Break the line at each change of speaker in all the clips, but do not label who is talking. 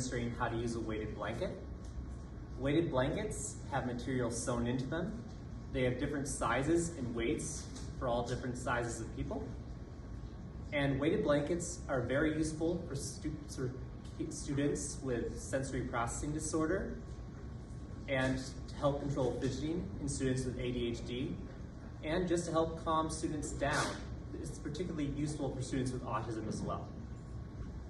demonstrating how to use a weighted blanket. Weighted blankets have material sewn into them. They have different sizes and weights for all different sizes of people. And weighted blankets are very useful for students with sensory processing disorder and to help control fidgeting in students with ADHD and just to help calm students down. It's particularly useful for students with autism as well.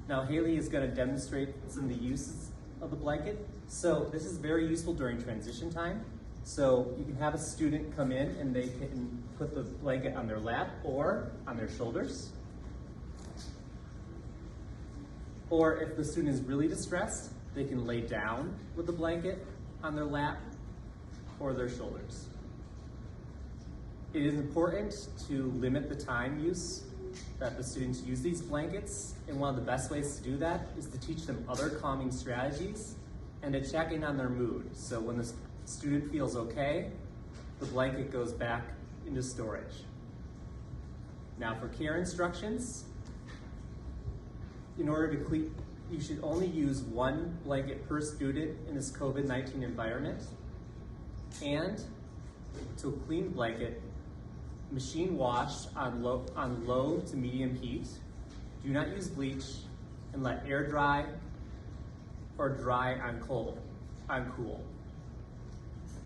Now Haley is going to demonstrate some of the uses of the blanket. So this is very useful during transition time. So you can have a student come in and they can put the blanket on their lap or on their shoulders. Or if the student is really distressed, they can lay down with the blanket on their lap or their shoulders. It is important to limit the time use that the students use these blankets, and one of the best ways to do that is to teach them other calming strategies and to check in on their mood. So when the student feels okay, the blanket goes back into storage. Now for care instructions, in order to clean, you should only use one blanket per student in this COVID-19 environment. And to a clean blanket, machine wash on low to medium heat. Do not use bleach and let air dry or dry on cool.